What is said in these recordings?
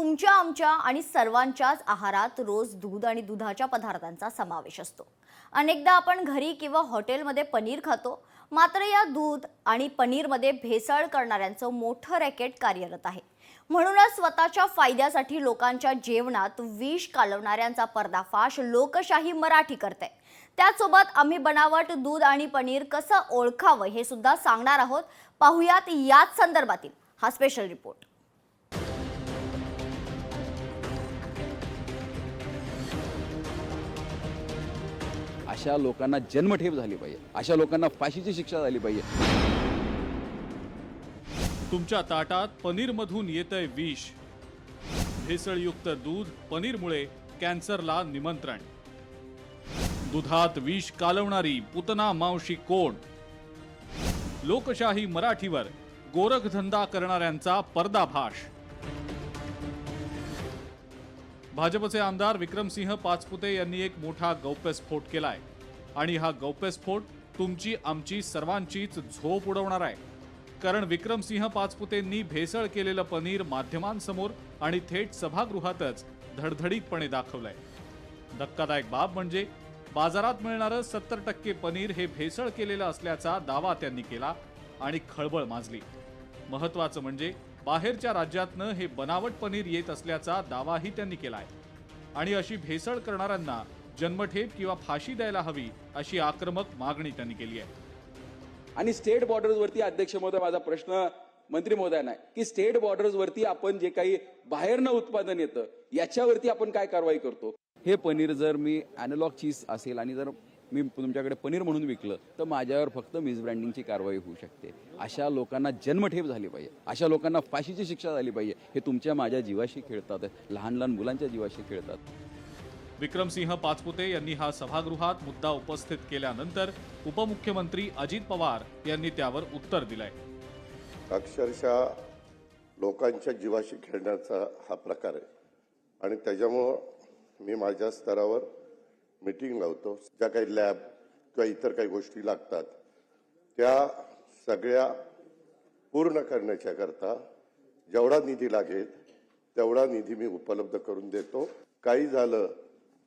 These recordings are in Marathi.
तुमच्या, आमच्या आणि सर्वांच्याच आहारात रोज दूध आणि दुधाच्या पदार्थांचा समावेश असतो। अनेकदा आपण घरी किंवा हॉटेलमध्ये पनीर खातो, मात्र या दूध आणि पनीरमध्ये भेसळ करणाऱ्यांचं मोठं रॅकेट कार्यरत आहे। म्हणूनच स्वतःच्या फायद्यासाठी लोकांच्या जेवणात विष कालवणाऱ्यांचा पर्दाफाश लोकशाही मराठी करते। त्यासोबत आम्ही बनावट दूध आणि पनीर कसं ओळखावं हे सुद्धा सांगणार आहोत। पाहुयात याच संदर्भातील हा स्पेशल रिपोर्ट। अशा लोकांना जन्मठेप झाली पाहिजे, अशा लोकांना फाशीची शिक्षा झाली पाहिजे। तुमच्या ताटात पनीरमधून येतंय विष। भेसळयुक्त दूध पनीरमुळे कॅन्सरला निमंत्रण। दुधात विष कालवणारी पुतना मावशी कोण? लोकशाही मराठीवर गोरखधंदा करणाऱ्यांचा पर्दाफाश। भाजपचे आमदार विक्रमसिंह पाचपुते यांनी एक मोठा गौप्यस्फोट केलाय आणि हा गौप्यस्फोट तुमची आमची सर्वांचीच झोप उडवणार आहे। कारण विक्रमसिंह पाचपुतेंनी भेसळ केलेलं पनीर माध्यमांसमोर आणि थेट सभागृहातच धडधडीतपणे दाखवलंय। धक्कादायक बाब म्हणजे बाजारात मिळणारं 70% पनीर हे भेसळ केलेलं असल्याचा दावा त्यांनी केला आणि खळबळ माजली। महत्त्वाचं म्हणजे बाहेरच्या राज्यातनं हे बनावट पनीर येत असल्याचा दावाही त्यांनी केलाय आणि अशी भेसळ करणाऱ्यांना जन्मठेप किंवा फाशी द्यायला हवी अशी आक्रमक मागणी त्यांनी केली आहे। आणि स्टेट बॉर्डर्सवरती अध्यक्ष महोदय, माझा प्रश्न मंत्री महोदयांना आहे की स्टेट बॉर्डर्सवरती आपण जे काही बाहेरनं उत्पादन येतं याच्यावरती आपण काय कारवाई करतो? हे पनीर जर मी अॅनालॉग चीज असेल आणि जर मी तुमच्याकडे पनीर म्हणून विकलं तर माझ्यावर फक्त मिसब्रँडिंगची कारवाई होऊ शकते। अशा लोकांना जन्मठेप झाली पाहिजे, अशा लोकांना फाशीची शिक्षा झाली पाहिजे। हे तुमच्या माझ्या जीवाशी खेळतात, लहान लहान मुलांच्या जीवाशी खेळतात। विक्रमसिंह पाचपुते यांनी हा सभागृहात मुद्दा उपस्थित केल्यानंतर उपमुख्यमंत्री अजित पवार यांनी त्यावर उत्तर दिलंय। अक्षरशः लोकांच्या जीवाशी खेळण्याचा हा प्रकार आहे आणि त्याच्यामुळं मी माझ्या स्तरावर मीटिंग लावतो। ज्या काही लॅब किंवा इतर काही गोष्टी लागतात त्या सगळ्या पूर्ण करण्याच्या करता जेवढा निधी लागेल तेवढा निधी मी उपलब्ध करून देतो। काही झालं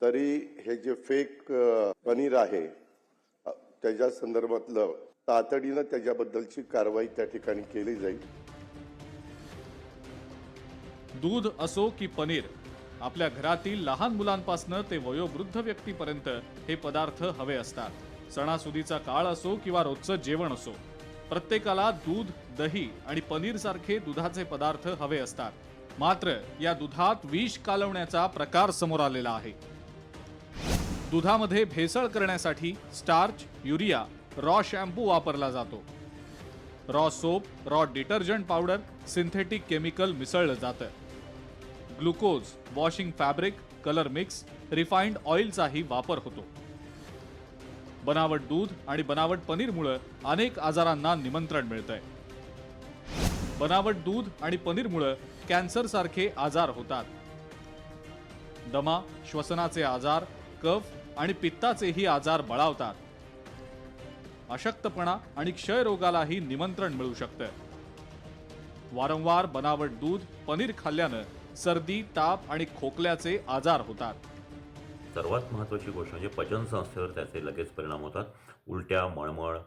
तरी हे जे फेक पनीर आहे त्याच्या संदर्भातलं तातडीनं त्याच्याबद्दलची कारवाई त्या ठिकाणी केली जाईल। दूध असो की पनीर, आपल्या घरातील लहान मुलांपासून ते वयोवृद्ध व्यक्तीपर्यंत हे पदार्थ हवे असतात। सणासुदीचा काळ असो किंवा रोजचं जेवण असो, प्रत्येकाला दूध, दही आणि पनीर सारखे दुधाचे पदार्थ हवे असतात। मात्र या दुधात विष कालवण्याचा प्रकार समोर आलेला आहे। दुधामध्ये भेसळ करण्यासाठी स्टार्च, युरिया, रॉ शॅम्पू वापरला जातो। Raw soap, raw detergent powder, synthetic chemical मिसळलं जातं। Glucose, washing fabric, colour mix, refined ऑइलचाही वापर होतो। बनावट दूध आणि बनावट पनीरमुळे अनेक आजारांना निमंत्रण मिळतंय। बनावट दूध आणि पनीरमुळे कॅन्सर सारखे आजार होतात। दमा, श्वसनाचे आजार, कफ आणि पित्ताचेही आजार बळावतात। अशक्तपणा आणि क्षयरोगालाही निमंत्रण मिळू शकतं। वारंवार बनावट दूध, पनीर खाल्ल्यानं सर्दी, ताप आणि खोकल्याचे आजार होतात। सर्वात महत्त्वाची गोष्ट म्हणजे पचन संस्थेवर त्याचे लगेच परिणाम होतात। उलट्या, मळमळ,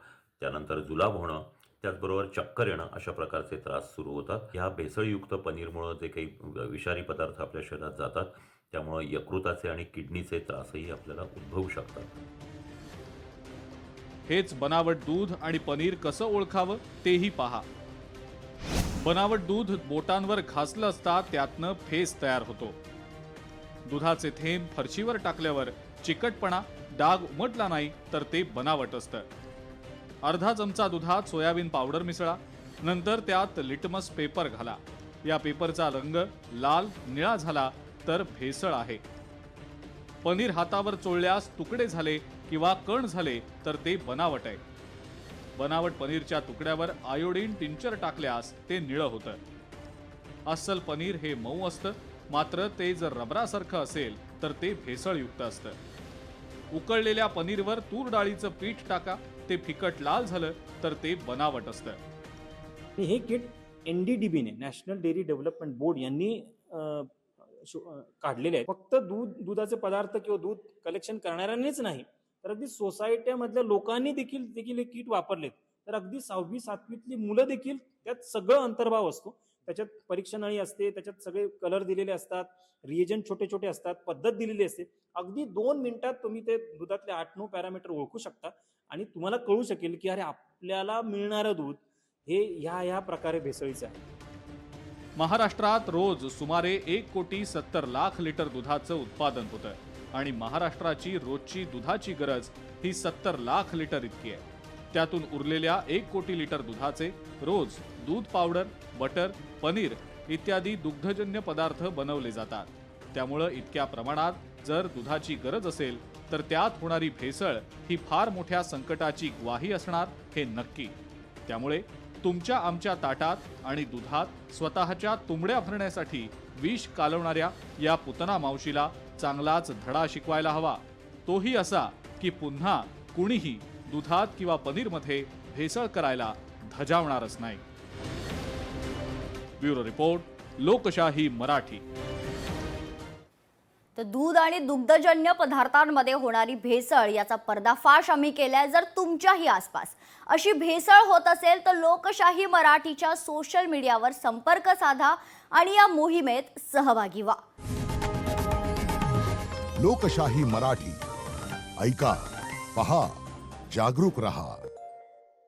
त्यानंतर जुलाब होणं, त्याचबरोबर चक्कर येणं अशा प्रकारचे त्रास सुरू होतात। ह्या भेसळयुक्त पनीरमुळे जे काही विषारी पदार्थ आपल्या शरीरात जातात त्यामुळे यकृताचे आणि किडनीचे त्रासही आपल्याला उद्भवू शकतात। हेच बनावट दूध आणि पनीर कसं ओळखावं तेही पहा। बनावट दूध बोटांवर घासलं असता त्यातनं फेस तयार होतो। दुधाचे थेंब फरशीवर टाकल्यावर चिकटपणा, डाग उमटला नाही तर ते बनावट असतं। अर्धा चमचा दुधात सोयाबीन पावडर मिसळा, नंतर त्यात लिटमस पेपर घाला। या पेपरचा रंग लाल, निळा झाला तर भेसळ आहे। पनीर हातावर चोळल्यास तुकडे झाले किंवा कण झाले तर ते बनावट आहे। बनावट पनीरच्या तुकड्यावर आयोडीन टिंचर टाकल्यास ते निळं होतं। अस्सल पनीर हे मऊ असतं, मात्र ते जर रबरासारखं असेल तर ते भेसळयुक्त असतं। उकळलेल्या पनीरवर तूर डाळीचं पीठ टाका, ते फिकट लाल झालं तर ते बनावट असतं। हे किट NDDB ने, नॅशनल डेअरी डेव्हलपमेंट बोर्ड यांनी काढलेले आहेत. फक्त दुधाचे पदार्थ किंवा दूध कलेक्शन करणाऱ्यांनीच नाही, तर अगदी सोसायट्यामधल्या लोकांनी देखील हे किट वापरलेत. तर अगदी 6वी-7वीतली मुलं देखील त्यात सगळं अंतर्भाव असतो. त्याच्यात परीक्षा नळी असते, त्याच्यात सगळे कलर दिलेले असतात, रिएजंट छोटे छोटे असतात, पद्धत दिलेली असते. अगदी 2 मिनिटात तुम्ही ते दुधातले 8-9 पॅरामीटर ओळखू शकता आणि तुम्हाला कळू शकेल की अरे आपल्याला मिळणारं दूध हे ह्या प्रकारे भेसळीचं आहे. महाराष्ट्रात रोज सुमारे 1,70,00,000 लिटर दुधाचं उत्पादन होतं आणि महाराष्ट्राची रोजची दुधाची गरज ही 70,00,000 लिटर इतकी आहे. त्यातून उरलेल्या 1 कोटी लिटर दुधाचे रोज दूध पावडर, बटर, पनीर इत्यादी दुग्धजन्य पदार्थ बनवले जातात. त्यामुळं इतक्या प्रमाणात जर दुधाची गरज असेल तर त्यात होणारी भेसळ ही फार मोठ्या संकटाची ग्वाही असणार हे नक्की. त्यामुळे तुमच्या आमच्या ताटात आणि दुधात स्वतःच्या तुंबड्या भरण्यासाठी विष कालवणाऱ्या या पुतना मावशीला चांगलाच धडा शिकवायला हवा. तोही असा की पुन्हा कुणीही दुधात किंवा पनीरमध्ये भेसळ करायला धजावणारच नाही. ब्युरो रिपोर्ट, लोकशाही मराठी. तर दूध आणि दुग्धजन्य पदार्थांमध्ये होणारी भेसळ याचा पर्दाफाश आम्ही केलाय. जर तुमच्याही आसपास अशी भेसळ होत असेल तर लोकशाही मराठीच्या सोशल मीडियावर संपर्क साधा आणि या मोहिमेत सहभागी व्हा. लोकशाही मराठी ऐका, पहा, जागरूक रहा.